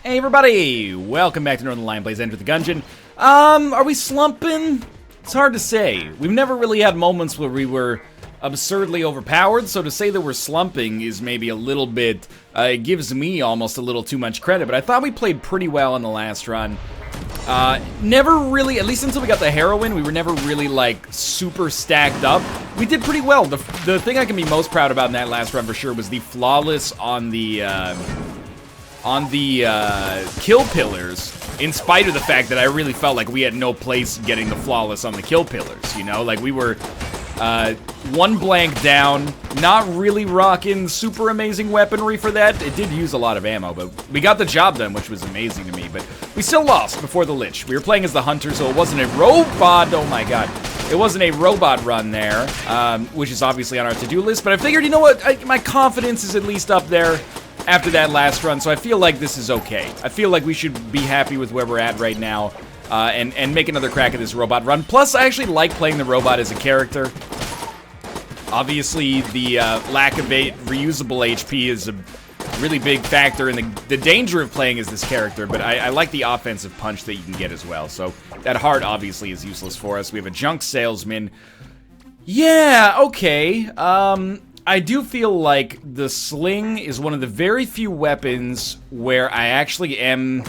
Hey everybody, welcome back to Northernlion Plays Enter the Gungeon. Are we slumping? It's hard to say. We've never really had moments where we were absurdly overpowered, so to say that we're slumping is maybe a little bit, it gives me almost a little too much credit, but I thought we played pretty well in the last run. Never really, at least until we got the heroine, we were never really, like, super stacked up. We did pretty well. The thing I can be most proud about in that last run for sure was the flawless on the kill pillars, in spite of the fact that I really felt like we had no place getting the flawless on the kill pillars, you know? Like, we were, one blank down, not really rocking super amazing weaponry for that. It did use a lot of ammo, but we got the job done, which was amazing to me, but we still lost before the Lich. We were playing as the Hunter, so it wasn't a robot, oh my god. It wasn't a robot run there, which is obviously on our to-do list, but I figured, you know what, my confidence is at least up there after that last run, so I feel like this is okay. I feel like we should be happy with where we're at right now, and make another crack at this robot run. Plus, I actually like playing the robot as a character. Obviously, the lack of reusable HP is a really big factor in the danger of playing as this character, but I like the offensive punch that you can get as well, so that heart obviously is useless for us. We have a junk salesman. Yeah, okay, I do feel like the sling is one of the very few weapons where I actually am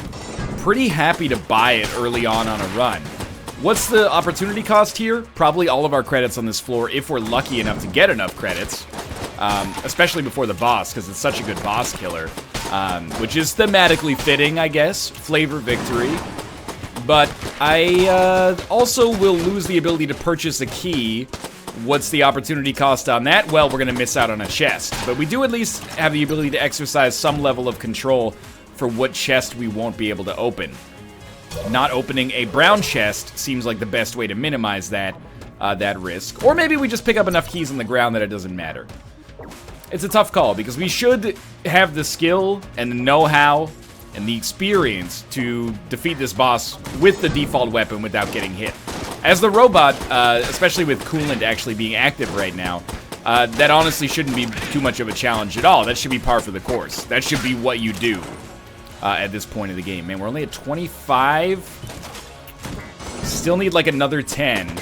pretty happy to buy it early on a run. What's the opportunity cost here? Probably all of our credits on this floor, if we're lucky enough to get enough credits. Especially before the boss, because it's such a good boss killer. Which is thematically fitting, I guess. Flavor victory. But I also will lose the ability to purchase a key. What's the opportunity cost on that? Well, we're going to miss out on a chest. But we do at least have the ability to exercise some level of control for what chest we won't be able to open. Not opening a brown chest seems like the best way to minimize that risk. Or maybe we just pick up enough keys on the ground that it doesn't matter. It's a tough call, because we should have the skill and the know-how and the experience to defeat this boss with the default weapon without getting hit. As the robot, especially with coolant actually being active right now, that honestly shouldn't be too much of a challenge at all. That should be par for the course. That should be what you do at this point of the game. Man, we're only at 25. Still need like another 10.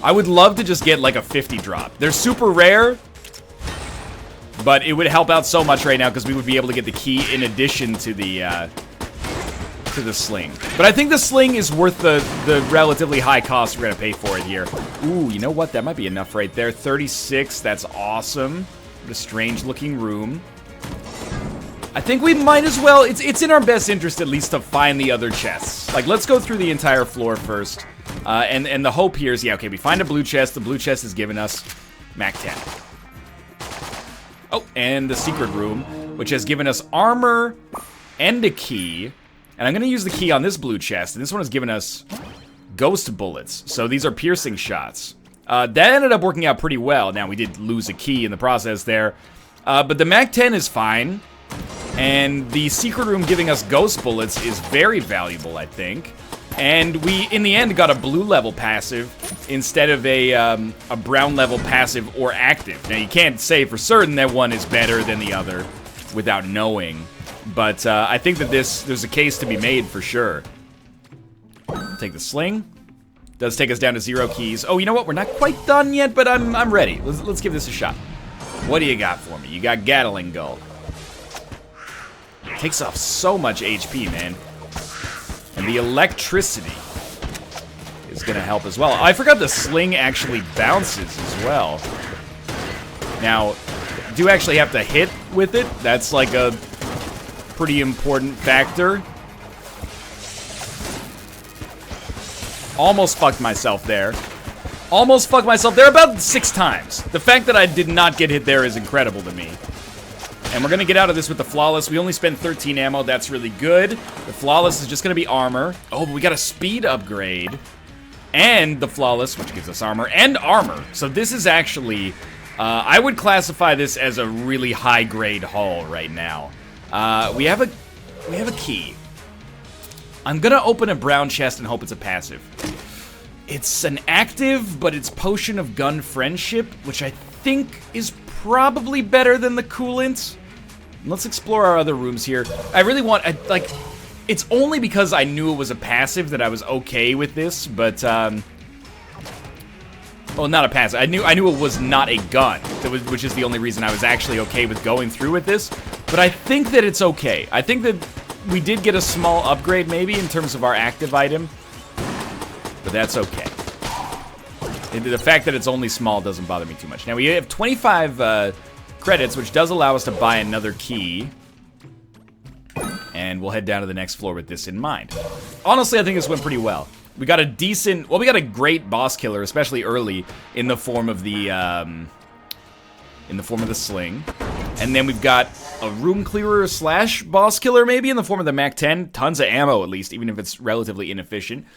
I would love to just get like a 50 drop. They're super rare, but it would help out so much right now because we would be able to get the key in addition to the sling. But I think the sling is worth the relatively high cost we're gonna pay for it here. Ooh, you know what? That might be enough right there. 36, that's awesome. What a strange looking room. I think we might as well, it's in our best interest at least to find the other chests. Like, let's go through the entire floor first. And the hope here is, yeah, okay, we find a blue chest. The blue chest has given us Mac 10. Oh, and the secret room, which has given us armor and a key. And I'm gonna use the key on this blue chest, and this one has given us ghost bullets. So these are piercing shots. That ended up working out pretty well. Now, we did lose a key in the process there. But the Mac 10 is fine. And the secret room giving us ghost bullets is very valuable, I think. And we, in the end, got a blue level passive instead of a brown level passive or active. Now, you can't say for certain that one is better than the other without knowing. But I think that there's a case to be made for sure. Take the sling. Does take us down to 0 keys. Oh, you know what? We're not quite done yet, but I'm ready. Let's give this a shot. What do you got for me? You got Gatling Gun. Takes off so much HP, man. And the electricity is gonna help as well. I forgot the sling actually bounces as well. Now, do actually have to hit with it. That's like a pretty important factor. Almost fucked myself there. Almost fucked myself there about 6 times. The fact that I did not get hit there is incredible to me. And we're gonna get out of this with the flawless. We only spent 13 ammo, that's really good. The flawless is just gonna be armor. Oh, but we got a speed upgrade. And the flawless, which gives us armor, and armor. So this is actually, I would classify this as a really high-grade haul right now. We have a key. I'm gonna open a brown chest and hope it's a passive. It's an active, but it's Potion of Gun Friendship, which I think is probably better than the coolant. Let's explore our other rooms here. I really want, like, it's only because I knew it was a passive that I was okay with this, but, well, not a passive. I knew it was not a gun, which is the only reason I was actually okay with going through with this. But I think that it's okay. I think that we did get a small upgrade, maybe, in terms of our active item. But that's okay. The fact that it's only small doesn't bother me too much. Now, we have 25 credits, which does allow us to buy another key. And we'll head down to the next floor with this in mind. Honestly, I think this went pretty well. We got a decent, well, we got a great boss killer, especially early, in the form of the sling. And then we've got a room clearer / boss killer, maybe, in the form of the MAC-10. Tons of ammo, at least, even if it's relatively inefficient.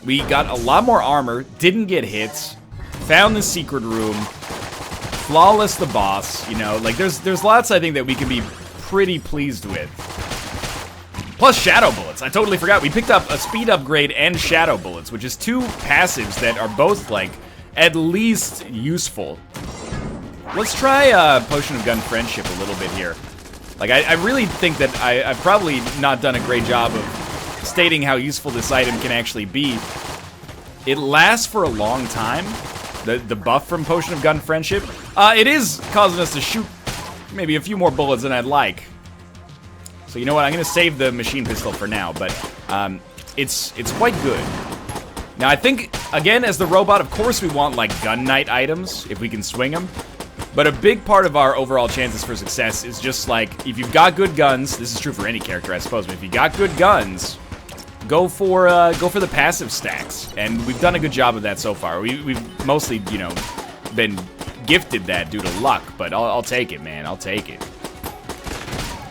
We got a lot more armor, didn't get hits, found the secret room, flawless the boss, you know, like, there's lots, I think, that we can be pretty pleased with. Plus shadow bullets. I totally forgot. We picked up a speed upgrade and shadow bullets, which is 2 passives that are both, like, at least useful. Let's try Potion of Gun Friendship a little bit here. Like, I really think that I've probably not done a great job of stating how useful this item can actually be. It lasts for a long time. The buff from Potion of Gun Friendship. It is causing us to shoot maybe a few more bullets than I'd like. So you know what, I'm gonna save the machine pistol for now, but it's quite good. Now I think, again, as the robot, of course we want like gun knight items, if we can swing them. But a big part of our overall chances for success is just like, if you've got good guns, this is true for any character I suppose, but if you got good guns, go for the passive stacks. And we've done a good job of that so far. We've mostly, you know, been gifted that due to luck, but I'll take it, man, I'll take it.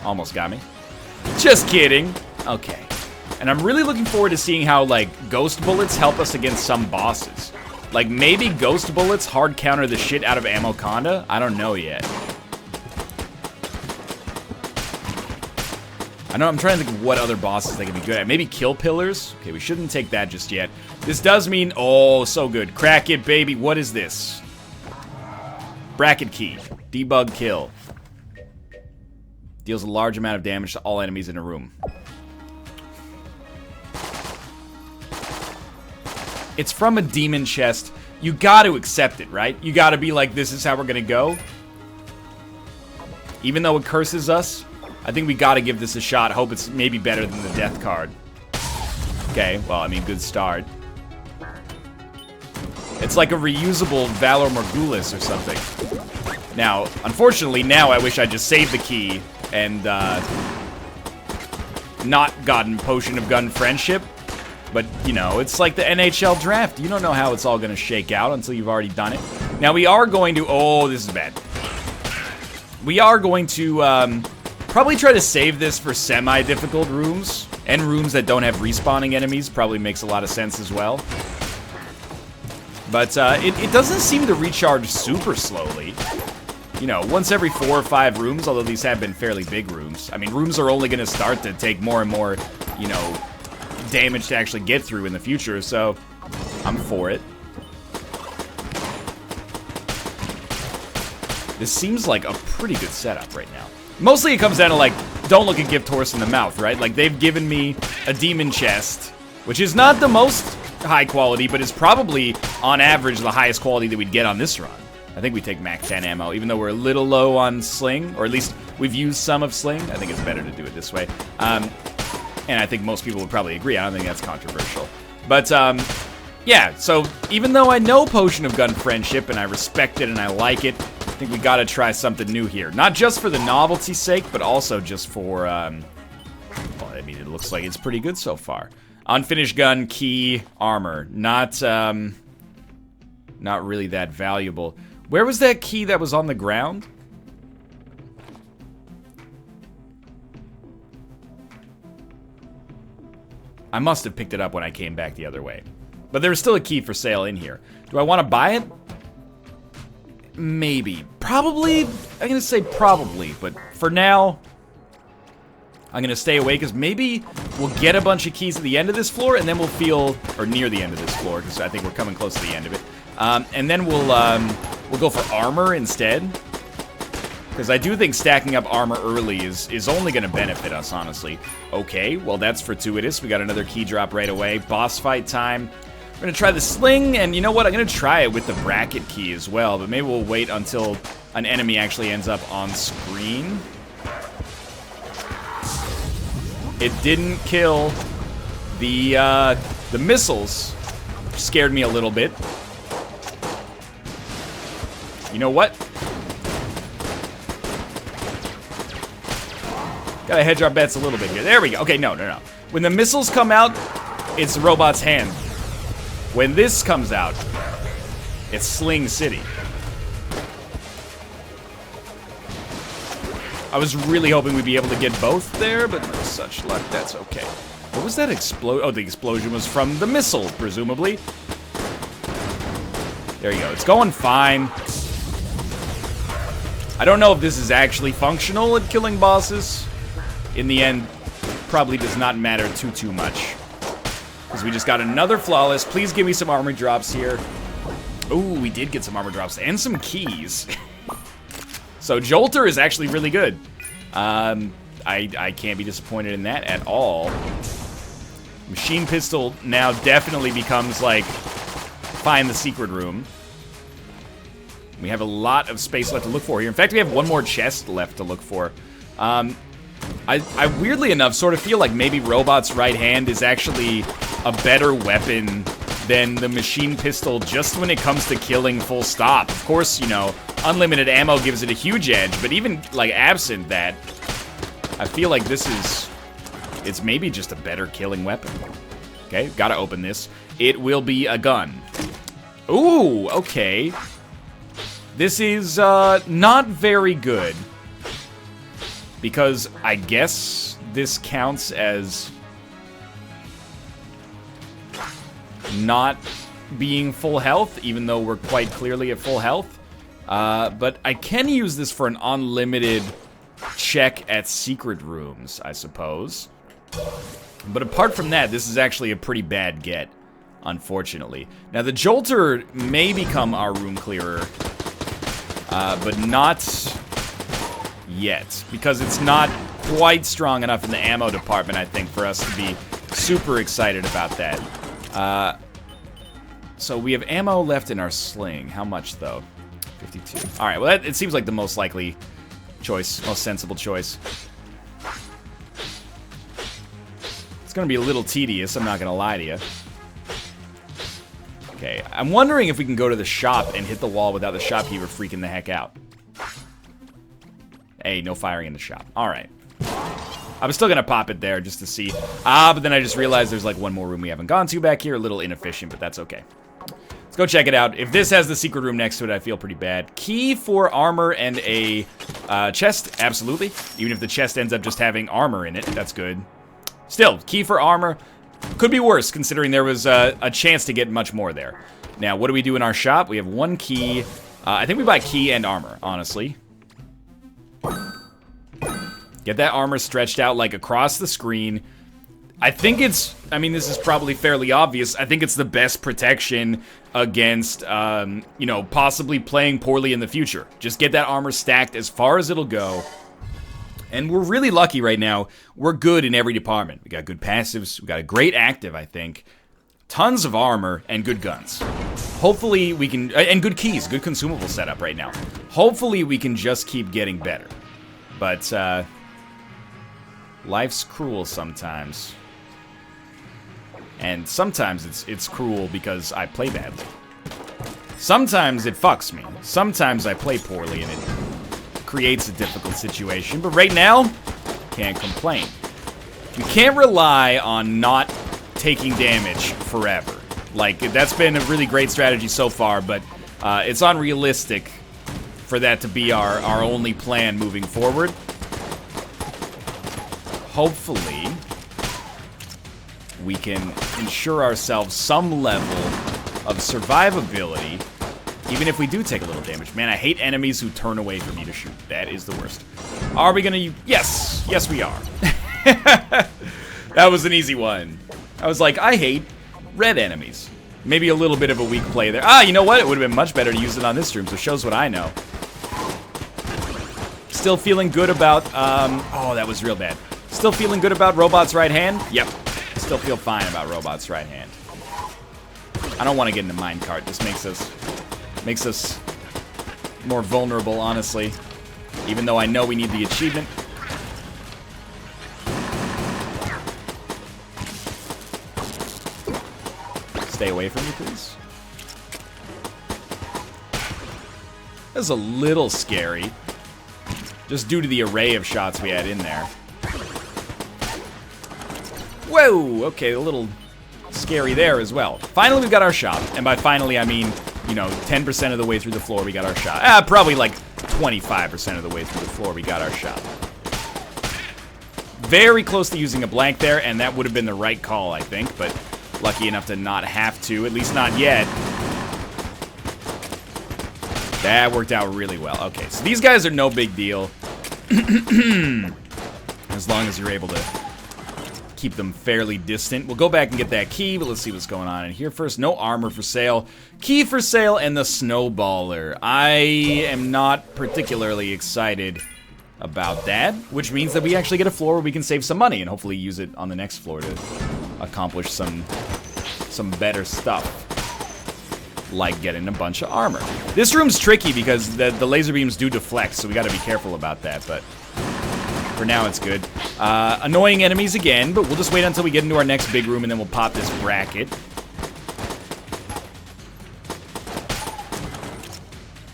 Almost got me. Just kidding. Okay. And I'm really looking forward to seeing how, like, ghost bullets help us against some bosses. Like, maybe ghost bullets hard counter the shit out of Ammoconda? I don't know yet. I know, I'm trying to think of what other bosses they can be good at. Maybe kill pillars? Okay, we shouldn't take that just yet. This does mean, oh, so good. Crack it, baby. What is this? Bracket key. Debug kill. Deals a large amount of damage to all enemies in a room. It's from a demon chest. You gotta accept it, right? You gotta be like, this is how we're gonna go. Even though it curses us, I think we gotta give this a shot. Hope it's maybe better than the death card. Okay, well, I mean, good start. It's like a reusable Valor Morgulis or something. Now, unfortunately, now I wish I just saved the key and not gotten Potion of Gun Friendship. But, you know, it's like the NHL draft. You don't know how it's all going to shake out until you've already done it. Now, we are going to... Oh, this is bad. We are going to probably try to save this for semi-difficult rooms. And rooms that don't have respawning enemies probably makes a lot of sense as well. But it doesn't seem to recharge super slowly. You know, once every 4 or 5 rooms, although these have been fairly big rooms. I mean, rooms are only going to start to take more and more, you know, damage to actually get through in the future, so I'm for it. This seems like a pretty good setup right now. Mostly it comes down to, like, don't look a gift horse in the mouth, right? Like, they've given me a demon chest, which is not the most high quality, but is probably, on average, the highest quality that we'd get on this run. I think we take MAC-10 ammo, even though we're a little low on sling, or at least we've used some of sling. I think it's better to do it this way. And I think most people would probably agree. I don't think that's controversial. But, yeah, so even though I know Potion of Gun Friendship, and I respect it and I like it, I think we gotta try something new here. Not just for the novelty's sake, but also just for, well, I mean, it looks like it's pretty good so far. Unfinished gun, key, armor. Not really that valuable. Where was that key that was on the ground? I must have picked it up when I came back the other way. But there's still a key for sale in here. Do I want to buy it? Maybe. Probably. I'm going to say probably. But for now, I'm going to stay away because maybe we'll get a bunch of keys at the end of this floor and then we'll feel, or near the end of this floor because I think we're coming close to the end of it. And then we'll go for armor instead. Because I do think stacking up armor early is only going to benefit us, honestly. Okay, well, that's fortuitous. We got another key drop right away. Boss fight time. We're going to try the sling, and you know what? I'm going to try it with the bracket key as well, but maybe we'll wait until an enemy actually ends up on screen. It didn't kill the missiles. Scared me a little bit. You know what? Gotta hedge our bets a little bit here. There we go. Okay, no. When the missiles come out, it's the robot's hand. When this comes out, it's Sling City. I was really hoping we'd be able to get both there, but no such luck. That's okay. What was that explosion? Oh, the explosion was from the missile, presumably. There you go. It's going fine. I don't know if this is actually functional at killing bosses. In the end, probably does not matter too much. Because we just got another flawless. Please give me some armor drops here. Ooh, we did get some armor drops and some keys. So Jolter is actually really good. I can't be disappointed in that at all. Machine Pistol now definitely becomes like, find the secret room. We have a lot of space left to look for here. In fact, we have one more chest left to look for. I weirdly enough sort of feel like maybe Robot's right hand is actually a better weapon than the Machine Pistol just when it comes to killing full stop. Of course, you know, unlimited ammo gives it a huge edge, but even, like, absent that, I feel like it's maybe just a better killing weapon. Okay, gotta open this. It will be a gun. Ooh, okay. This is, not very good. Because I guess this counts as not being full health, even though we're quite clearly at full health. But I can use this for an unlimited check at secret rooms, I suppose. But apart from that, this is actually a pretty bad get, unfortunately. Now, the Jolter may become our room clearer, but not yet, because it's not quite strong enough in the ammo department, I think, for us to be super excited about that. So we have ammo left in our sling. How much, though? 52. All right, well, it seems like the most likely choice, most sensible choice. It's going to be a little tedious, I'm not going to lie to you. Okay, I'm wondering if we can go to the shop and hit the wall without the shopkeeper freaking the heck out. Hey, no firing in the shop. All right. I was still going to pop it there just to see. But then I just realized there's like one more room we haven't gone to back here. A little inefficient, but that's okay. Let's go check it out. If this has the secret room next to it, I feel pretty bad. Key for armor and a chest, absolutely. Even if the chest ends up just having armor in it, that's good. Still, key for armor could be worse, considering there was a chance to get much more there. Now, what do we do in our shop? We have one key. I think we buy key and armor, honestly. Get that armor stretched out, like, across the screen. I think it's, I mean, this is probably fairly obvious. I think it's the best protection against, you know, possibly playing poorly in the future. Just get that armor stacked as far as it'll go. And we're really lucky right now. We're good in every department. We got good passives. We got a great active, I think. Tons of armor and good guns. Hopefully we can, and good keys, good consumable setup right now. Hopefully we can just keep getting better. But, life's cruel sometimes. And sometimes it's cruel because I play badly. Sometimes it fucks me. Sometimes I play poorly and it creates a difficult situation. But right now, can't complain. You can't rely on not taking damage forever. Like, that's been a really great strategy so far, but it's unrealistic for that to be our only plan moving forward. Hopefully, we can ensure ourselves some level of survivability, even if we do take a little damage. Man, I hate enemies who turn away from me to shoot. That is the worst. Are we gonna use... Yes! Yes, we are. That was an easy one. I was like, I hate red enemies. Maybe a little bit of a weak play there. Ah, you know what? It would have been much better to use it on this stream, so it shows what I know. Still feeling good about, oh, that was real bad. Still feeling good about Robot's right hand? Yep. Still feel fine about Robot's right hand. I don't want to get into minecart. This makes us more vulnerable, honestly. Even though I know we need the achievement. Stay away from me, please. That was a little scary. Just due to the array of shots we had in there. Whoa! Okay, a little scary there as well. Finally, we got our shot. And by finally, I mean, you know, 10% of the way through the floor, we got our shot. Probably like 25% of the way through the floor, we got our shot. Very close to using a blank there, and that would have been the right call, I think. But lucky enough to not have to, at least not yet. That worked out really well. Okay, so these guys are no big deal. As long as you're able to keep them fairly distant. We'll go back and get that key, but let's see what's going on in here first. No armor for sale. Key for sale and the snowballer. I am not particularly excited about that, which means that we actually get a floor where we can save some money and hopefully use it on the next floor to accomplish some better stuff. Like getting a bunch of armor. This room's tricky because the laser beams do deflect, so we gotta be careful about that, but for now it's good. Annoying enemies again, but we'll just wait until we get into our next big room and then we'll pop this bracket.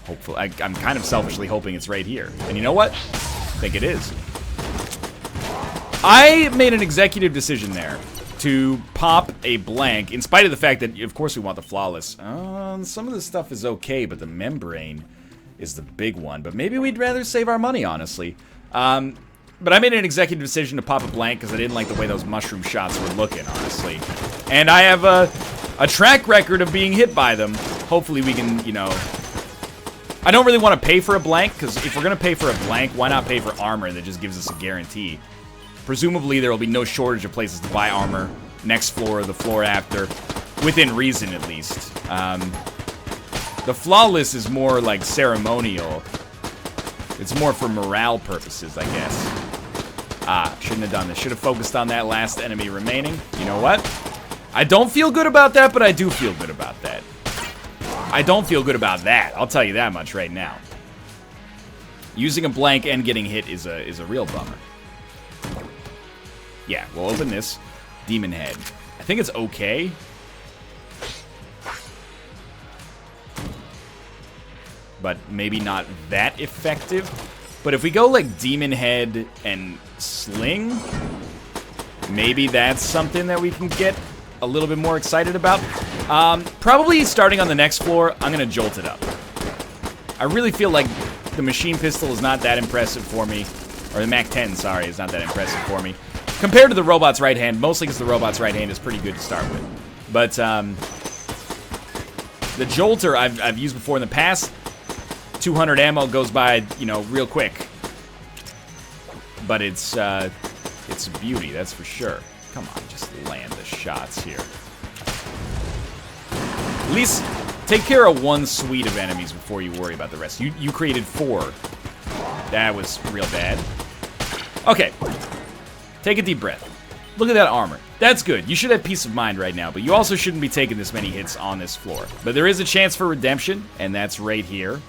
Hopefully, I'm kind of selfishly hoping it's right here. And you know what? I think it is. I made an executive decision there to pop a blank, in spite of the fact that, of course, we want the flawless. Some of this stuff is okay, but the membrane is the big one. But maybe we'd rather save our money, honestly. But I made an executive decision to pop a blank because I didn't like the way those mushroom shots were looking, honestly. And I have a track record of being hit by them. Hopefully we can, you know... I don't really want to pay for a blank, because if we're going to pay for a blank, why not pay for armor that just gives us a guarantee? Presumably, there will be no shortage of places to buy armor. Next floor, the floor after. Within reason, at least. The flawless is more like ceremonial. It's more for morale purposes, I guess. Shouldn't have done this. Should have focused on that last enemy remaining. You know what? I don't feel good about that, but I do feel good about that. I don't feel good about that. I'll tell you that much right now. Using a blank and getting hit is a real bummer. Yeah, we'll open this. Demon Head. I think it's okay. But maybe not that effective. But if we go like Demon Head and Sling, maybe that's something that we can get a little bit more excited about. Probably starting on the next floor, I'm going to jolt it up. I really feel like the machine pistol is not that impressive for me. Or the MAC-10, sorry, is not that impressive for me. Compared to the robot's right hand, mostly because the robot's right hand is pretty good to start with. But the Jolter I've used before in the past. 200 ammo goes by, you know, real quick. But it's a beauty, that's for sure. Come on, just land the shots here. At least take care of one suite of enemies before you worry about the rest. You created 4. That was real bad. Okay. Take a deep breath. Look at that armor. That's good. You should have peace of mind right now, but you also shouldn't be taking this many hits on this floor. But there is a chance for redemption, and that's right here.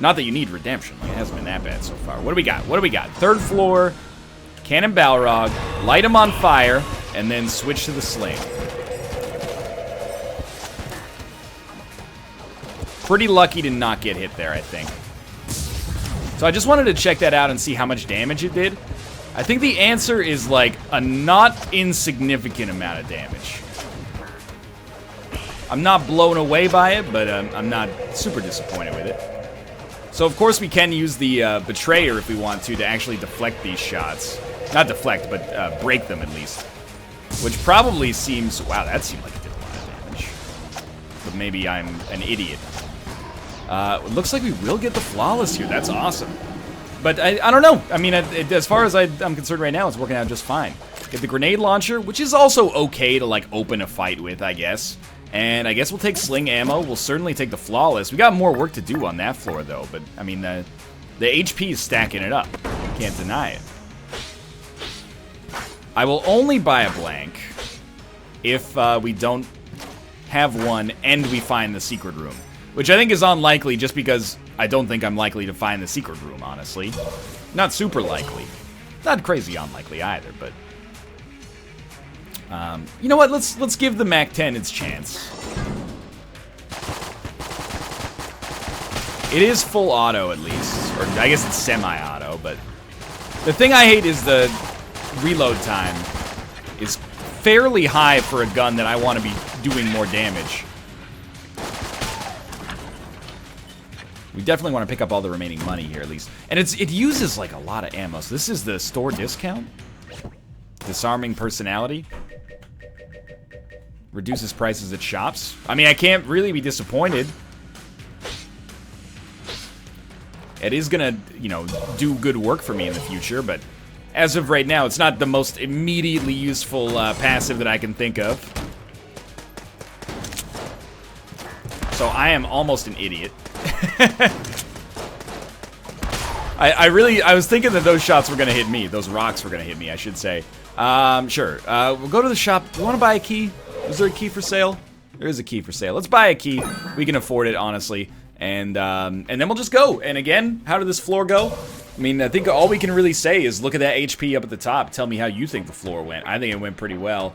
Not that you need redemption. Like, it hasn't been that bad so far. What do we got? What do we got? Third floor, Cannon Balrog, light him on fire, and then switch to the sling. Pretty lucky to not get hit there, I think. So I just wanted to check that out and see how much damage it did. I think the answer is like a not insignificant amount of damage. I'm not blown away by it, but I'm not super disappointed with it. So of course we can use the Betrayer if we want to actually deflect these shots. Not deflect, but break them at least. Which probably seems... Wow, that seemed like it did a lot of damage. But maybe I'm an idiot. It looks like we will get the flawless here. That's awesome. But I don't know. I mean, as far as I'm concerned right now, it's working out just fine. Get the grenade launcher, which is also okay to, like, open a fight with, I guess. And I guess we'll take sling ammo. We'll certainly take the flawless. We got more work to do on that floor, though. But, I mean, The HP is stacking it up. Can't deny it. I will only buy a blank if we don't have one and we find the secret room. Which I think is unlikely just because I don't think I'm likely to find the secret room, honestly. Not super likely. Not crazy unlikely either, but... you know what? Let's give the Mac 10 its chance. It is full auto, at least. Or I guess it's semi-auto, but... The thing I hate is the reload time is fairly high for a gun that I want to be doing more damage. We definitely want to pick up all the remaining money here, at least. And it uses, like, a lot of ammo. So this is the store discount? Disarming personality? Reduces prices at shops? I mean, I can't really be disappointed. It is gonna, you know, do good work for me in the future, but as of right now, it's not the most immediately useful passive that I can think of. So I am almost an idiot. I was thinking that those shots were gonna hit me. Those rocks were gonna hit me, I should say. Sure. We'll go to the shop. Do you want to buy a key? Is there a key for sale? There is a key for sale. Let's buy a key. We can afford it, honestly. And then we'll just go. And again, how did this floor go? I mean, I think all we can really say is look at that HP up at the top. Tell me how you think the floor went. I think it went pretty well.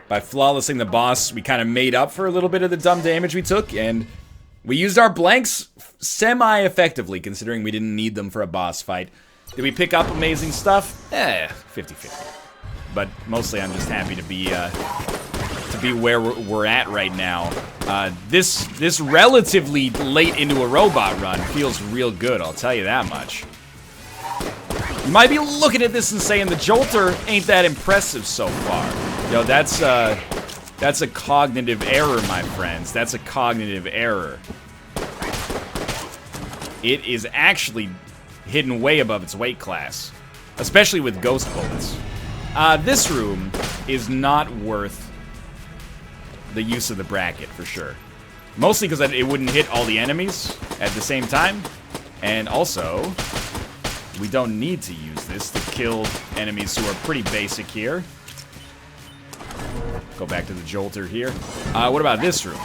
By flawlessing the boss, we kind of made up for a little bit of the dumb damage we took, and we used our blanks semi-effectively, considering we didn't need them for a boss fight. Did we pick up amazing stuff? 50-50. But mostly I'm just happy to be where we're at right now. This relatively late into a robot run feels real good, I'll tell you that much. You might be looking at this and saying the Jolter ain't that impressive so far. Yo, that's a cognitive error, my friends. That's a cognitive error. It is actually hidden way above its weight class, especially with ghost bullets. This room is not worth the use of the bracket, for sure. Mostly because it wouldn't hit all the enemies at the same time. And also, we don't need to use this to kill enemies who are pretty basic here. Go back to the Jolter here. What about this room?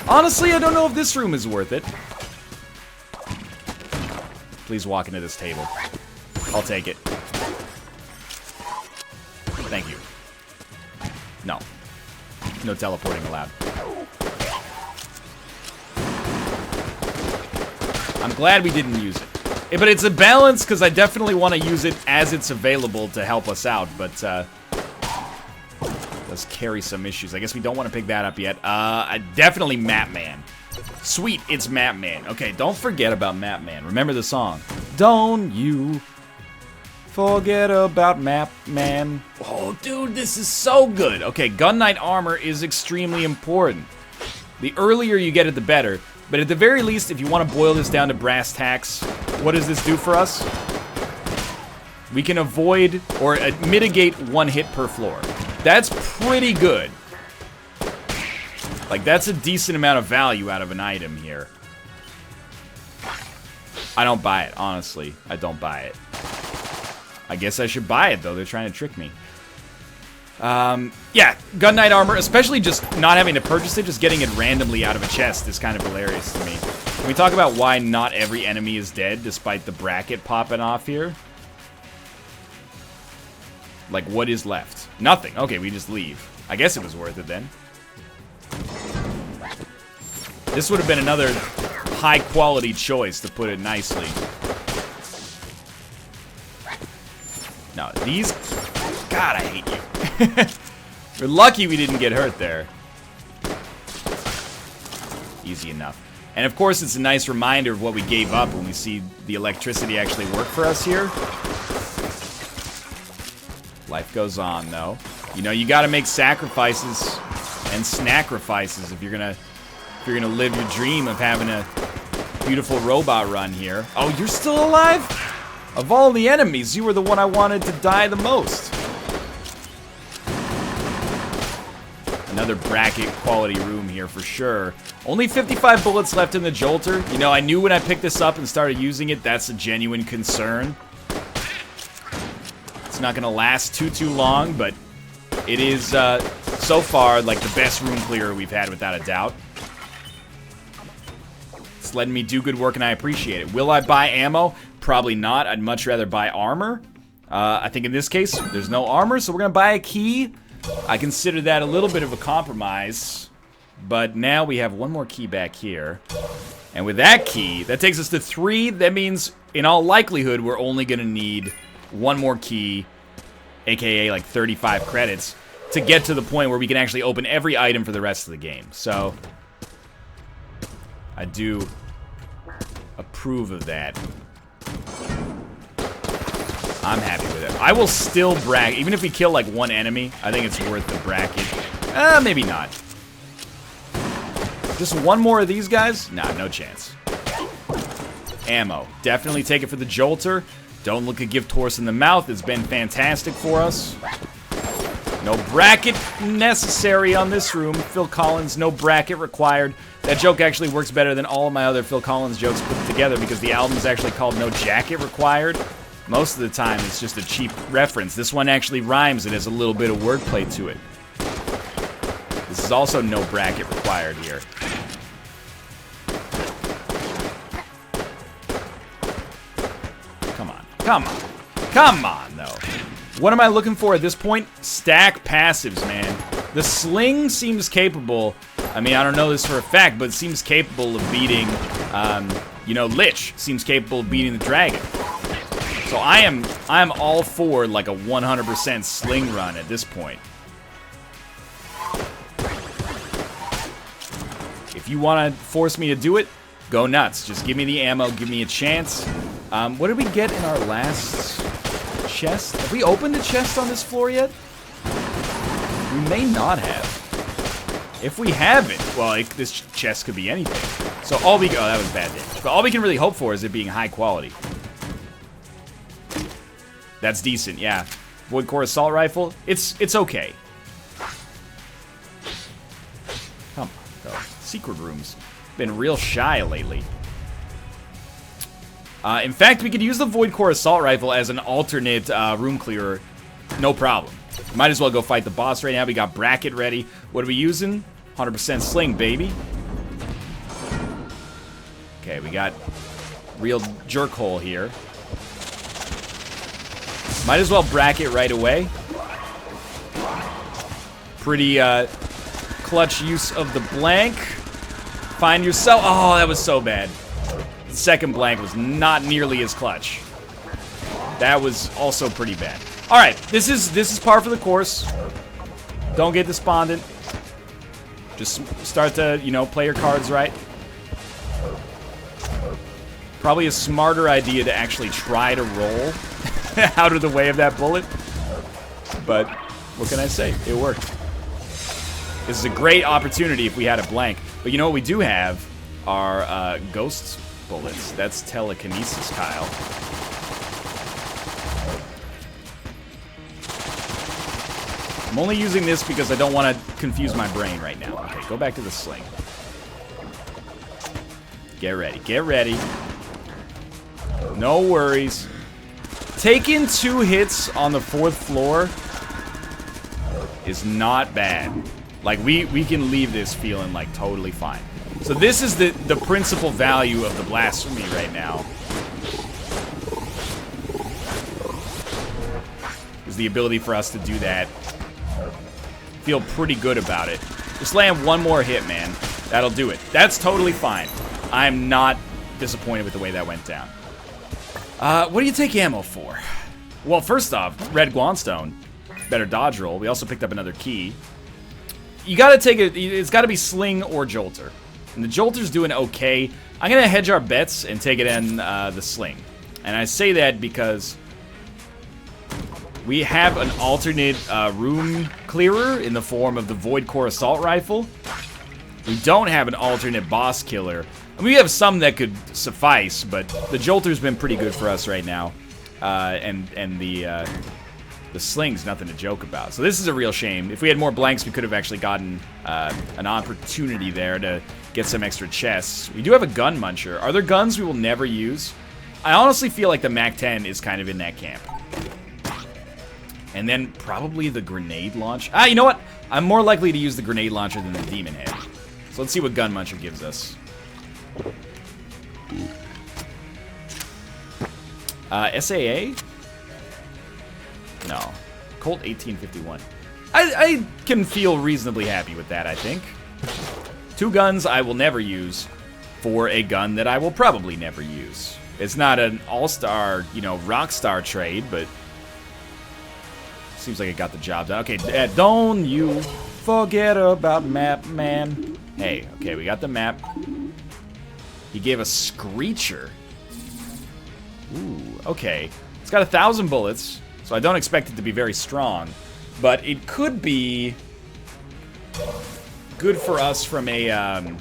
Honestly, I don't know if this room is worth it. Please walk into this table. I'll take it. Thank you. No. No teleporting allowed. I'm glad we didn't use it. But it's a balance, because I definitely want to use it as it's available to help us out, but, does carry some issues. I guess we don't want to pick that up yet. Definitely Map Man. Sweet, it's Map Man. Okay, don't forget about Map Man. Remember the song. Don't you forget about Map Man. Oh, dude, this is so good. Okay, Gun Knight armor is extremely important. The earlier you get it, the better. But at the very least, if you want to boil this down to brass tacks, what does this do for us? We can avoid or mitigate 1 hit per floor. That's pretty good. Like, that's a decent amount of value out of an item here. I don't buy it, honestly. I don't buy it. I guess I should buy it, though. They're trying to trick me. Yeah, Gun Knight armor, especially just not having to purchase it, just getting it randomly out of a chest is kind of hilarious to me. Can we talk about why not every enemy is dead, despite the bracket popping off here? Like, what is left? Nothing. Okay, we just leave. I guess it was worth it, then. This would have been another high-quality choice, to put it nicely. No, these... God, I hate you. We're lucky we didn't get hurt there. Easy enough. And of course, it's a nice reminder of what we gave up when we see the electricity actually work for us here. Life goes on, though. You know, you gotta make sacrifices and snacrifices if you're gonna live your dream of having a beautiful robot run here. Oh, you're still alive? Of all the enemies, you were the one I wanted to die the most. Another bracket quality room here for sure. Only 55 bullets left in the Jolter. You know, I knew when I picked this up and started using it, that's a genuine concern. It's not gonna last too long, but it is, so far, like the best room clearer we've had without a doubt. It's letting me do good work and I appreciate it. Will I buy ammo? Probably not. I'd much rather buy armor. I think in this case, there's no armor, so we're gonna buy a key. I consider that a little bit of a compromise, but now we have one more key back here. And with that key, that takes us to 3. That means, in all likelihood, we're only gonna need one more key, aka like 35 credits, to get to the point where we can actually open every item for the rest of the game. So, I do approve of that. I'm happy with it. I will still brag. Even if we kill like one enemy, I think it's worth the bracket. Maybe not. Just one more of these guys? Nah, no chance. Ammo. Definitely take it for the Jolter. Don't look a gift horse in the mouth. It's been fantastic for us. No bracket necessary on this room. Phil Collins, no bracket required. That joke actually works better than all of my other Phil Collins jokes put together because the album is actually called No Jacket Required. Most of the time, it's just a cheap reference. This one actually rhymes. It has a little bit of wordplay to it. This is also no bracket required here. Come on. Come on. Come on, though. What am I looking for at this point? Stack passives, man. The sling seems capable. I mean, I don't know this for a fact, but it seems capable of beating, you know, Lich. Seems capable of beating the dragon. So I am all for like a 100% sling run at this point. If you want to force me to do it, go nuts. Just give me the ammo, give me a chance. What did we get in our last chest? Have we opened a chest on this floor yet? We may not have. If we haven't, well, this chest could be anything. So all we, oh, that was bad damage. But all we can really hope for is it being high quality. That's decent, yeah. Void Core Assault Rifle, it's okay. Come on, though. Secret rooms. Been real shy lately. In fact, we could use the Void Core Assault Rifle as an alternate room clearer. No problem. Might as well go fight the boss right now. We got bracket ready. What are we using? 100% sling, baby. Okay, we got real jerk hole here. Might as well bracket right away. Pretty clutch use of the blank. Find yourself. Oh, that was so bad. The second blank was not nearly as clutch. That was also pretty bad. All right, this is par for the course. Don't get despondent. Just start to, you know, play your cards right. Probably a smarter idea to actually try to roll out of the way of that bullet. But what can I say? It worked. This is a great opportunity if we had a blank. But you know what we do have are ghost bullets. That's telekinesis, Kyle. I'm only using this because I don't want to confuse my brain right now. Okay, go back to the sling. Get ready. Get ready. No worries. Taking 2 hits on the 4th floor is not bad. Like, we can leave this feeling, like, totally fine. So this is the principal value of the blasphemy right now. Is the ability for us to do that. Feel pretty good about it. Just land one more hit, man. That'll do it. That's totally fine. I'm not disappointed with the way that went down. What do you take ammo for? Well, first off, red Guanstone. Better dodge roll. We also picked up another key. You gotta take it. It's gotta be sling or jolter. And the jolter's doing okay. I'm gonna hedge our bets and take it in the sling. And I say that because we have an alternate room clearer in the form of the Void Core Assault Rifle. We don't have an alternate boss killer. I mean, we have some that could suffice, but the Jolter's been pretty good for us right now. And the The sling's nothing to joke about. So this is a real shame. If we had more blanks, we could have actually gotten an opportunity there to get some extra chests. We do have a gun muncher. Are there guns we will never use? I honestly feel like the MAC-10 is kind of in that camp. And then probably the grenade launch. You know what? I'm more likely to use the grenade launcher than the demon head. So let's see what gun muncher gives us. SAA? No. Colt 1851. I can feel reasonably happy with that, I think. 2 guns I will never use for a gun that I will probably never use. It's not an all-star, you know, rock star trade, but seems like it got the job done. Okay, don't you forget about map, man. Hey, okay, we got the map. He gave us Screecher. Ooh, okay. It's got 1,000 bullets, so I don't expect it to be very strong, but it could be good for us from a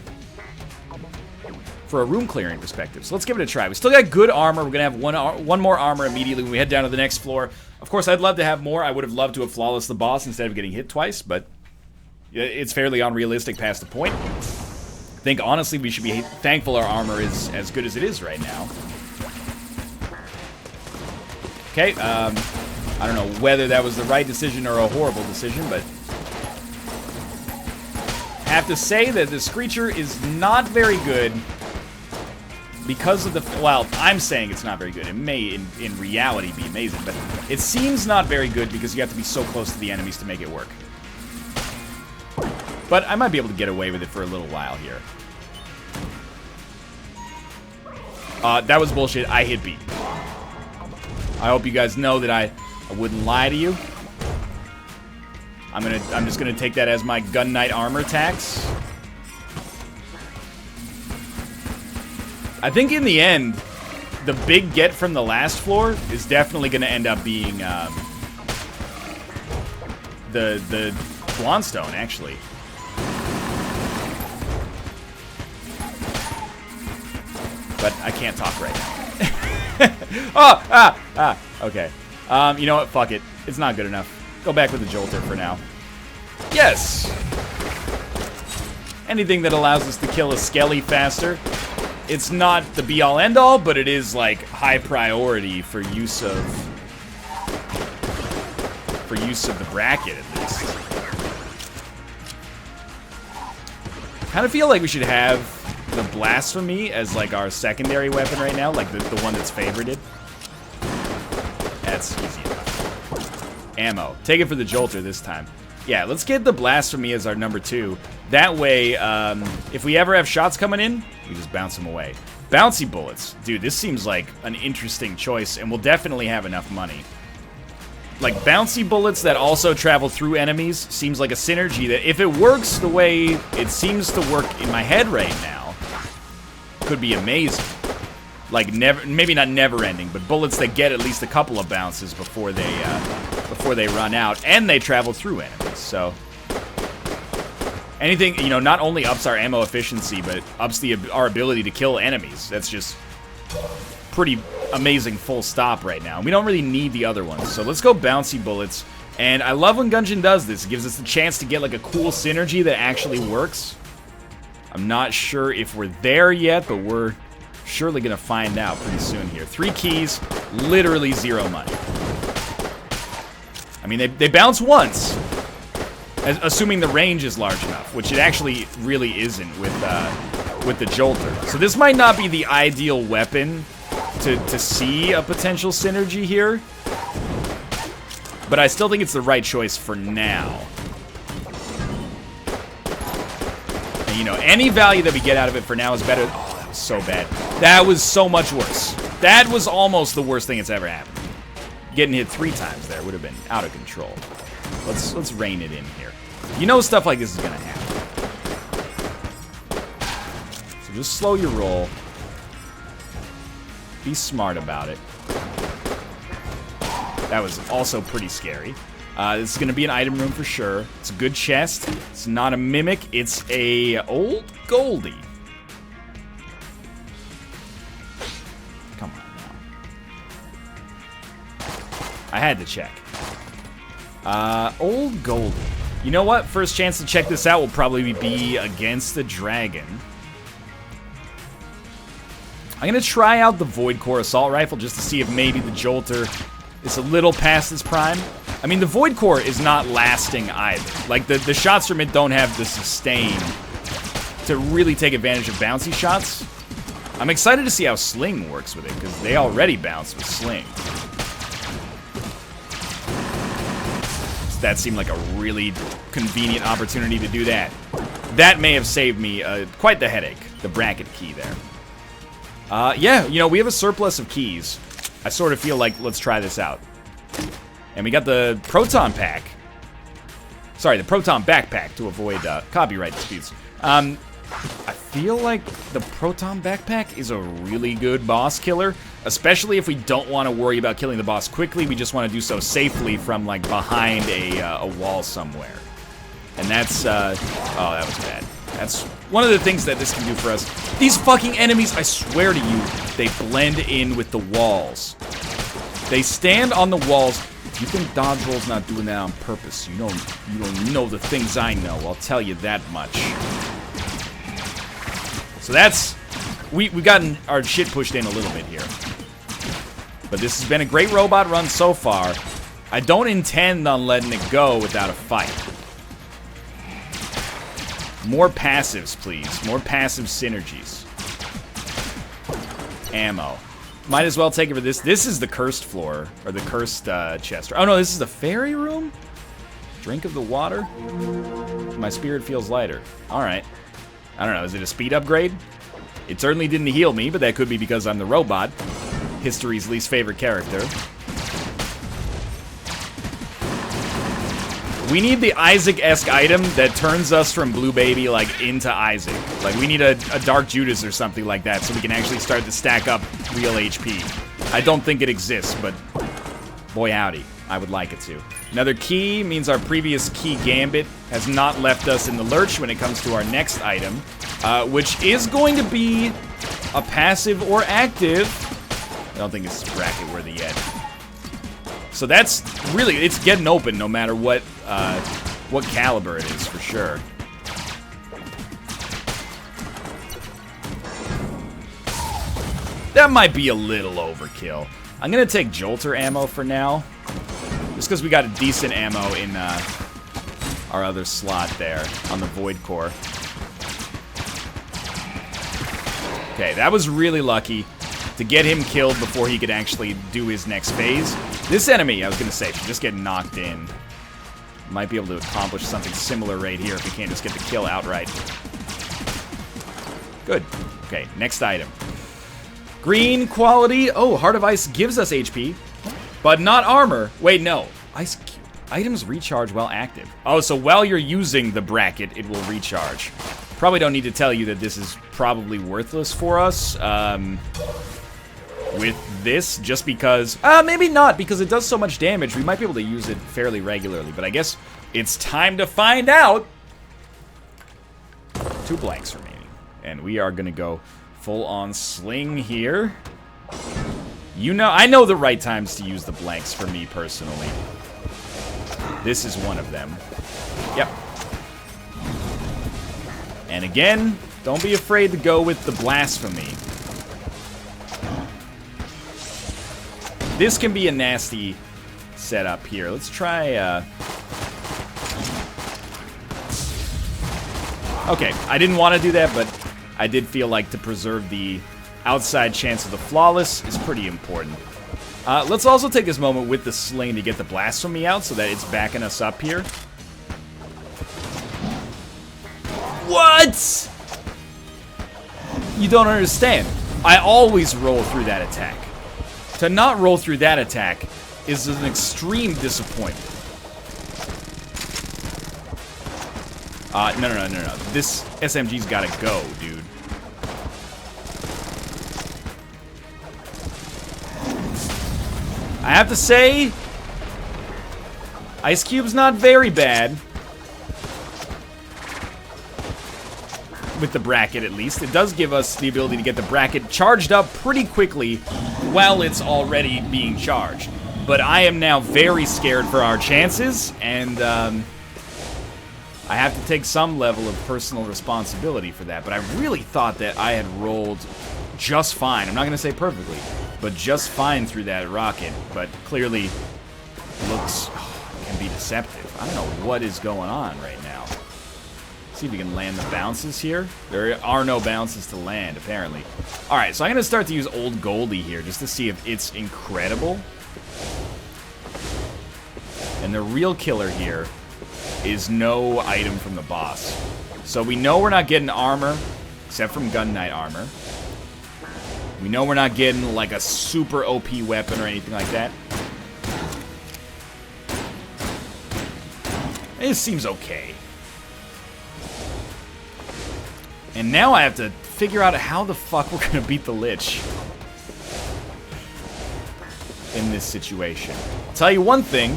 room clearing perspective. So let's give it a try. We still got good armor. We're gonna have one more armor immediately when we head down to the next floor. Of course, I'd love to have more. I would have loved to have flawless the boss instead of getting hit twice, but it's fairly unrealistic past the point. I think honestly we should be thankful our armor is as good as it is right now. Okay, I don't know whether that was the right decision or a horrible decision, but I have to say that the Screecher is not very good because of the... Well, I'm saying it's not very good. It may, in reality, be amazing, but it seems not very good because you have to be so close to the enemies to make it work. But I might be able to get away with it for a little while here. That was bullshit. I hit B. I hope you guys know that I wouldn't lie to you. I'm just gonna take that as my gun knight armor tax. I think in the end, the big get from the last floor is definitely gonna end up being the Blondstone, actually. But I can't talk right now. Okay. You know what? Fuck it. It's not good enough. Go back with the Jolter for now. Yes! Anything that allows us to kill a Skelly faster. It's not the be-all end-all, but it is, like, high priority for use of the bracket, at least. Kind of feel like we should have the Blasphemy as, like, our secondary weapon right now, like the one that's favorited. That's easy enough. Ammo. Take it for the Jolter this time. Yeah, let's get the Blasphemy as our number 2. That way, if we ever have shots coming in, we just bounce them away. Bouncy bullets. Dude, this seems like an interesting choice, and we'll definitely have enough money. Like, bouncy bullets that also travel through enemies seems like a synergy that, if it works the way it seems to work in my head right now, could be amazing. Like, maybe not never-ending, but bullets that get at least a couple of bounces before they run out, and they travel through enemies. So, anything, you know, not only ups our ammo efficiency, but ups our ability to kill enemies. That's just pretty amazing full stop right now. We don't really need the other ones, so let's go bouncy bullets. And I love when Gungeon does this. It gives us the chance to get, like, a cool synergy that actually works. I'm not sure if we're there yet, but we're surely gonna find out pretty soon here. 3 keys, literally 0 money. I mean, they bounce once, assuming the range is large enough, which it actually really isn't with the Jolter. So this might not be the ideal weapon to see a potential synergy here, but I still think it's the right choice for now. And, you know, any value that we get out of it for now is better. Oh, that was so bad. That was so much worse. That was almost the worst thing that's ever happened. Getting hit 3 times there would have been out of control. Let's rein it in here. You know stuff like this is gonna happen. So just slow your roll. Be smart about it. That was also pretty scary. This is gonna be an item room for sure. It's a good chest. It's not a mimic. It's a old Goldie. Come on now. I had to check. Old Goldie. You know what? First chance to check this out will probably be against the dragon. I'm gonna try out the Void Core Assault Rifle just to see if maybe the Jolter is a little past its prime. I mean, the Void Core is not lasting either. Like, the shots from it don't have the sustain to really take advantage of bouncy shots. I'm excited to see how Sling works with it, because they already bounce with Sling. So that seemed like a really convenient opportunity to do that. That may have saved me quite the headache, the bracket key there. Yeah, you know, we have a surplus of keys. I sort of feel like, let's try this out. And we got the Proton Pack. Sorry, the Proton Backpack to avoid copyright disputes. I feel like the Proton Backpack is a really good boss killer, especially if we don't want to worry about killing the boss quickly. We just want to do so safely from, like, behind a wall somewhere. And that's, oh, that was bad. That's one of the things that this can do for us. These fucking enemies, I swear to you, they blend in with the walls. They stand on the walls. If you think Dodge Roll's not doing that on purpose, you don't know the things I know. I'll tell you that much. So that's... We've gotten our shit pushed in a little bit here. But this has been a great robot run so far. I don't intend on letting it go without a fight. More passives, please. More passive synergies. Ammo. Might as well take it for this. This is the cursed floor, or the cursed chest. Oh no, this is the fairy room? Drink of the water? My spirit feels lighter. Alright. I don't know, is it a speed upgrade? It certainly didn't heal me, but that could be because I'm the robot. History's least favorite character. We need the Isaac-esque item that turns us from Blue Baby, like, into Isaac. Like, we need a Dark Judas or something like that so we can actually start to stack up real HP. I don't think it exists, but boy howdy, I would like it to. Another key means our previous key gambit has not left us in the lurch when it comes to our next item, which is going to be a passive or active. I don't think it's bracket worthy yet. So that's really, it's getting open no matter what caliber it is, for sure. That might be a little overkill. I'm gonna take Jolter ammo for now, just because we got a decent ammo in our other slot there on the Void Core. Okay, that was really lucky to get him killed before he could actually do his next phase. This enemy, I was gonna say, should just get knocked in. Might be able to accomplish something similar right here if we can't just get the kill outright. Good. Okay, next item. Green quality. Oh, Heart of Ice gives us HP, but not armor. Wait, no. Ice items recharge while active. Oh, so while you're using the bracket, it will recharge. Probably don't need to tell you that this is probably worthless for us. With this, just because... maybe not, because it does so much damage. We might be able to use it fairly regularly, but I guess it's time to find out. 2 blanks remaining, and we are gonna go full-on Sling here. You know, I know the right times to use the blanks for me personally. This is one of them. Yep. And again, don't be afraid to go with the Blasphemy. This can be a nasty setup here. Let's try, okay, I didn't want to do that, but I did feel like to preserve the outside chance of the flawless is pretty important. Let's also take this moment with the Sling to get the Blasphemy out so that it's backing us up here. What? You don't understand. I always roll through that attack. To not roll through that attack is an extreme disappointment. No. This SMG's gotta go, dude. I have to say, Ice Cube's not very bad. With the bracket, at least. It does give us the ability to get the bracket charged up pretty quickly while it's already being charged. But I am now very scared for our chances, and I have to take some level of personal responsibility for that. But I really thought that I had rolled just fine. I'm not going to say perfectly, but just fine through that rocket. But clearly looks can be deceptive. I don't know what is going on right now. See if we can land the bounces here. There are no bounces to land, apparently. Alright, so I'm going to start to use Old Goldie here just to see if it's incredible. And the real killer here is no item from the boss. So we know we're not getting armor, except from Gun Knight armor. We know we're not getting like a super OP weapon or anything like that. It seems okay. And now I have to figure out how the fuck we're gonna beat the Lich in this situation. I'll tell you one thing.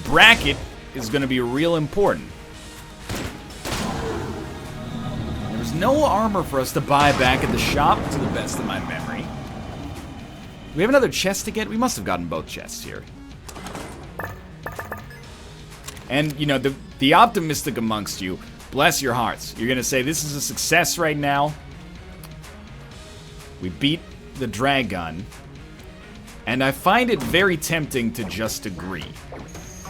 Bracket is gonna be real important. There's no armor for us to buy back at the shop, to the best of my memory. Do we have another chest to get? We must have gotten both chests here. And, you know, the optimistic amongst you, bless your hearts. You're gonna say, this is a success right now. We beat the dragon. And I find it very tempting to just agree.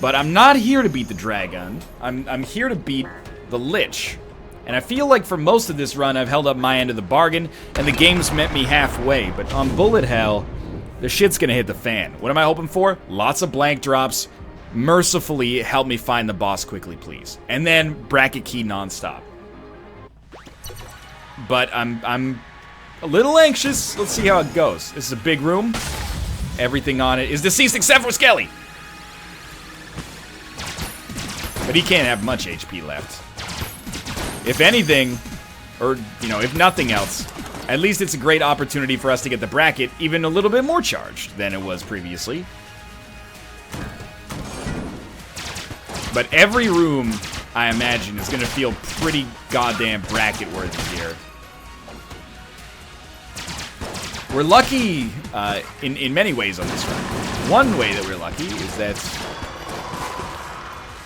But I'm not here to beat the dragon. I'm here to beat the Lich. And I feel like for most of this run, I've held up my end of the bargain, and the game's met me halfway. But on Bullet Hell, the shit's gonna hit the fan. What am I hoping for? Lots of blank drops. Mercifully, help me find the boss quickly, please. And then bracket key nonstop. But I'm a little anxious. Let's see how it goes. This is a big room. Everything on it is deceased except for Skelly. But he can't have much HP left. If anything, or, you know, if nothing else, at least it's a great opportunity for us to get the bracket even a little bit more charged than it was previously. But every room, I imagine, is going to feel pretty goddamn bracket-worthy here. We're lucky in many ways on this run. One way that we're lucky is that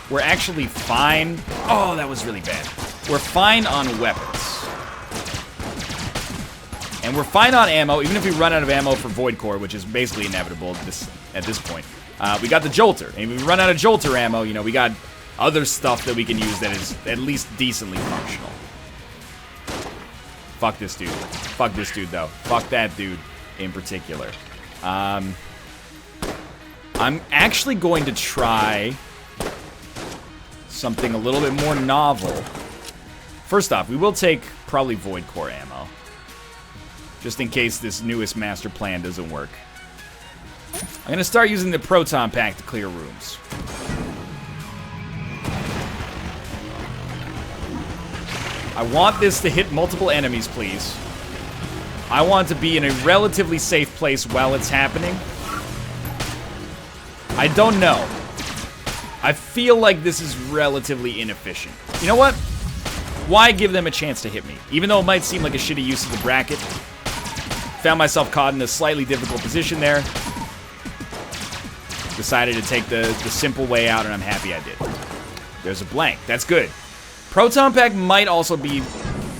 we're actually fine. Oh, that was really bad. We're fine on weapons. And we're fine on ammo, even if we run out of ammo for Void Core, which is basically inevitable at this point. We got the Jolter. And if we run out of Jolter ammo, you know, we got other stuff that we can use that is at least decently functional. Fuck this dude. Fuck this dude, though. Fuck that dude in particular. I'm actually going to try something a little bit more novel. First off, we will take probably Void Core ammo. Just in case this newest master plan doesn't work. I'm going to start using the Proton Pack to clear rooms. I want this to hit multiple enemies, please. I want to be in a relatively safe place while it's happening. I don't know. I feel like this is relatively inefficient. You know what? Why give them a chance to hit me? Even though it might seem like a shitty use of the bracket. Found myself caught in a slightly difficult position there. Decided to take the simple way out, and I'm happy I did. There's a blank. That's good. Proton Pack might also be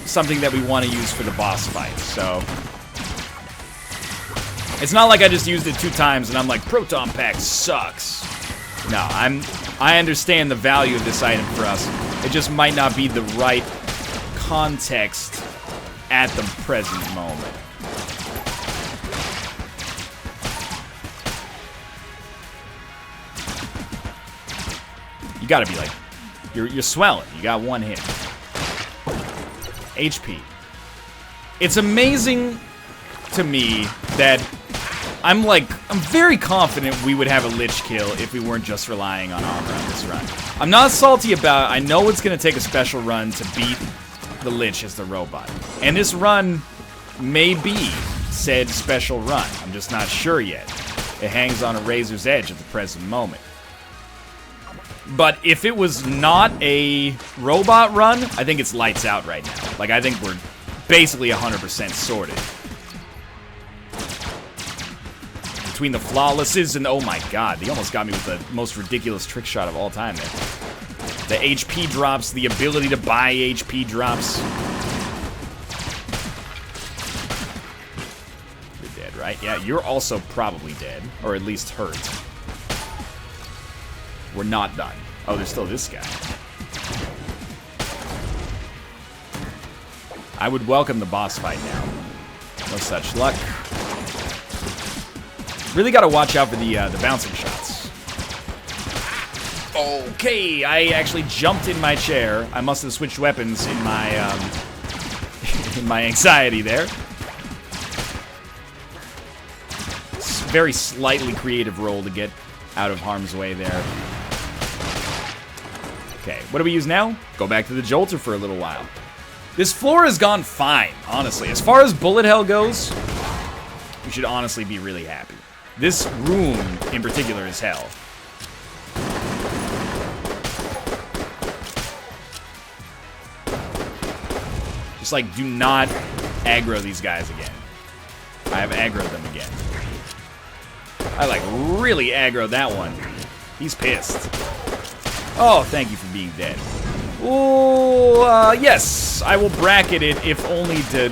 something that we want to use for the boss fight, so... It's not like I just used it 2 times and I'm like, Proton Pack sucks. No, I understand the value of this item for us. It just might not be the right context at the present moment. You gotta be like, you're swelling. You got 1 hit. HP. It's amazing to me that I'm very confident we would have a Lich kill if we weren't just relying on armor on this run. I'm not salty about it. I know it's gonna take a special run to beat the Lich as the robot. And this run may be said special run. I'm just not sure yet. It hangs on a razor's edge at the present moment. But if it was not a robot run, I think it's lights out right now. Like, I think we're basically 100% sorted. between the flawlesses and... Oh my god, they almost got me with the most ridiculous trick shot of all time there. The HP drops, the ability to buy HP drops. You're dead, right? Yeah, you're also probably dead. Or at least hurt. We're not done. Oh, there's still this guy. I would welcome the boss fight now. No such luck. Really got to watch out for the bouncing shots. Okay, I actually jumped in my chair. I must have switched weapons in my in my anxiety there. It's a very slightly creative roll to get out of harm's way there. Okay, what do we use now? Go back to the Jolter for a little while. This floor has gone fine, honestly. As far as bullet hell goes, we should honestly be really happy. This room, in particular, is hell. Just, like, do not aggro these guys again. I have aggroed them again. I, like, really aggroed that one. He's pissed. Oh, thank you for being dead. Oh, yes, I will bracket it, if only to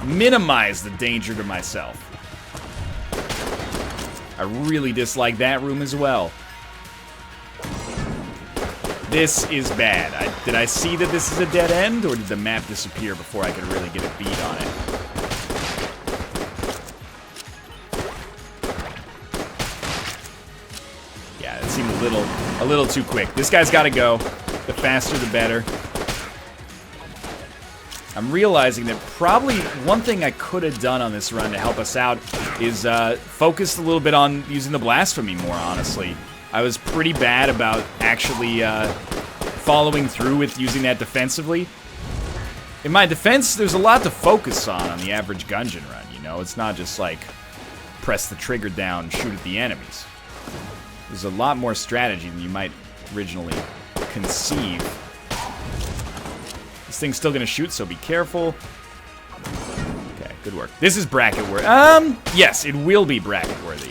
minimize the danger to myself. I really dislike that room as well. This is bad. Did I see that this is a dead end, or did the map disappear before I could really get a beat on it? Yeah, it seemed a little too quick. This guy's got to go. The faster, the better. I'm realizing that probably one thing I could have done on this run to help us out is focused a little bit on using the blasphemy more, honestly. I was pretty bad about actually following through with using that defensively. In my defense, there's a lot to focus on the average Gungeon run, you know? It's not just like press the trigger down, shoot at the enemies. There's a lot more strategy than you might originally conceive. This thing's still gonna shoot, so be careful. Okay, good work. This is bracket worthy. Yes, it will be bracket worthy.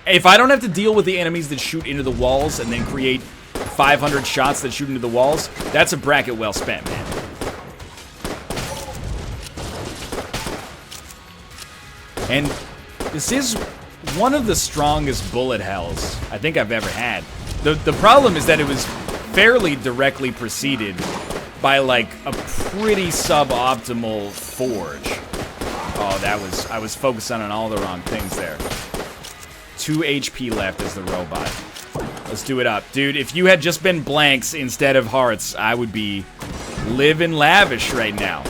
If I don't have to deal with the enemies that shoot into the walls and then create 500 shots that shoot into the walls, that's a bracket well spent, man. And this is one of the strongest bullet hells I think I've ever had. The problem is that it was fairly directly preceded by, like, a pretty suboptimal forge. Oh, I was focused on all the wrong things there. 2 HP left as the robot. Let's do it up. Dude, if you had just been blanks instead of hearts, I would be living lavish right now.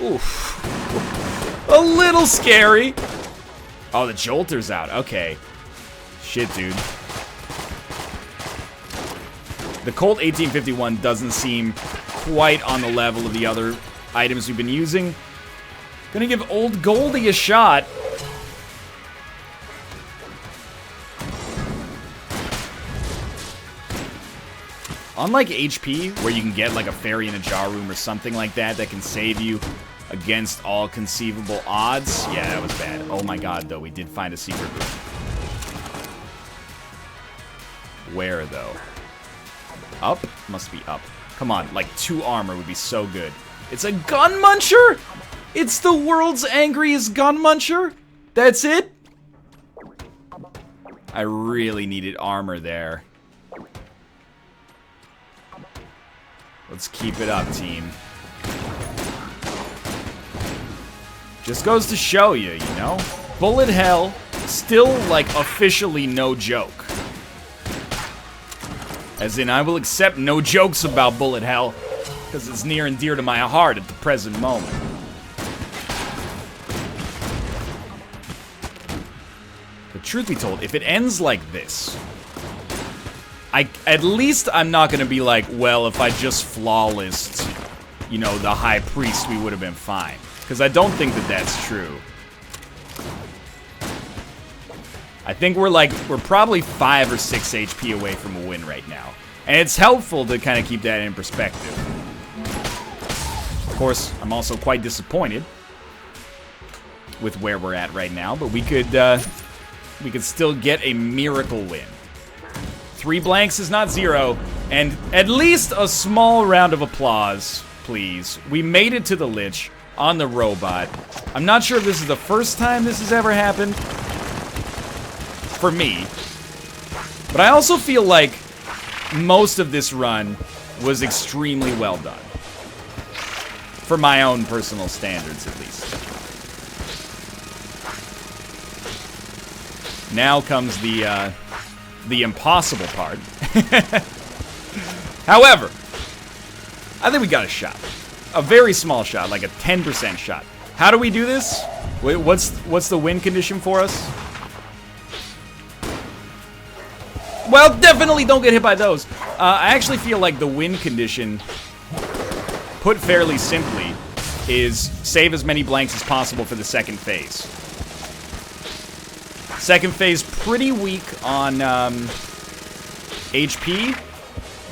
Oof. A little scary. Oh, the Jolter's out. Okay. Shit, dude. The Colt 1851 doesn't seem quite on the level of the other items we've been using. Gonna give Old Goldie a shot. Unlike HP, where you can get like a fairy in a jar room or something like that that can save you against all conceivable odds. Yeah, that was bad. Oh my god, though, we did find a secret room. Where, though? Up? Must be up. Come on, like 2 armor would be so good. It's a gun muncher? It's the world's angriest gun muncher? That's it? I really needed armor there. Let's keep it up, team. Just goes to show you, you know? Bullet hell, still, like, officially no joke. As in, I will accept no jokes about bullet hell, because it's near and dear to my heart at the present moment. But truth be told, if it ends like this, at least I'm not gonna be like, well, if I just flawlessed, you know, the High Priest, we would have been fine. Because I don't think that that's true. I think we're probably 5 or 6 HP away from a win right now. And it's helpful to kind of keep that in perspective. Of course, I'm also quite disappointed with where we're at right now, but we could still get a miracle win. 3 blanks is not 0, and at least a small round of applause, please. We made it to the Lich on the robot. I'm not sure if this is the first time this has ever happened for me, but I also feel like most of this run was extremely well done. For my own personal standards, at least. Now comes the impossible part. However, I think we got a shot. A very small shot, like a 10% shot. How do we do this? Wait, what's the win condition for us? Well, definitely don't get hit by those. I actually feel like the win condition, put fairly simply, is save as many blanks as possible for the second phase. Second phase, pretty weak on HP.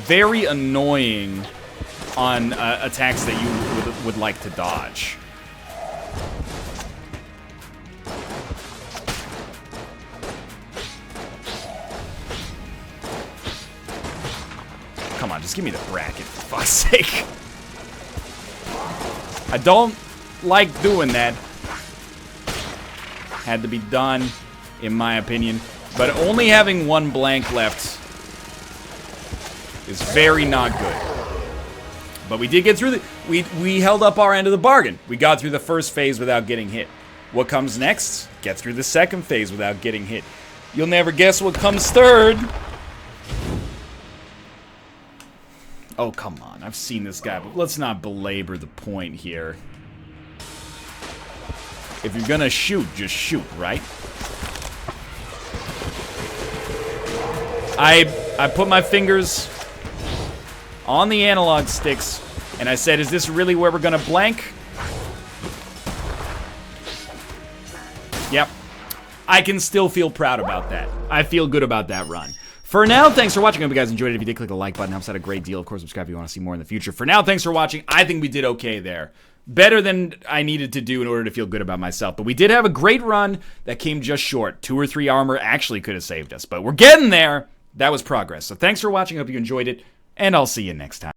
Very annoying on attacks that you would like to dodge. Come on, just give me the bracket, for fuck's sake. I don't like doing that. Had to be done, in my opinion. But only having 1 blank left is very not good. But we did get through the... We held up our end of the bargain. We got through the first phase without getting hit. What comes next? Get through the second phase without getting hit. You'll never guess what comes third. Oh, come on. I've seen this guy, but let's not belabor the point here. If you're gonna shoot, just shoot, right? I put my fingers on the analog sticks, and I said, is this really where we're gonna blank? Yep. I can still feel proud about that. I feel good about that run. For now, thanks for watching. I hope you guys enjoyed it. If you did, click the like button. It helps out a great deal. Of course, subscribe if you want to see more in the future. For now, thanks for watching. I think we did okay there. Better than I needed to do in order to feel good about myself. But we did have a great run that came just short. 2 or 3 armor actually could have saved us. But we're getting there. That was progress. So thanks for watching. I hope you enjoyed it. And I'll see you next time.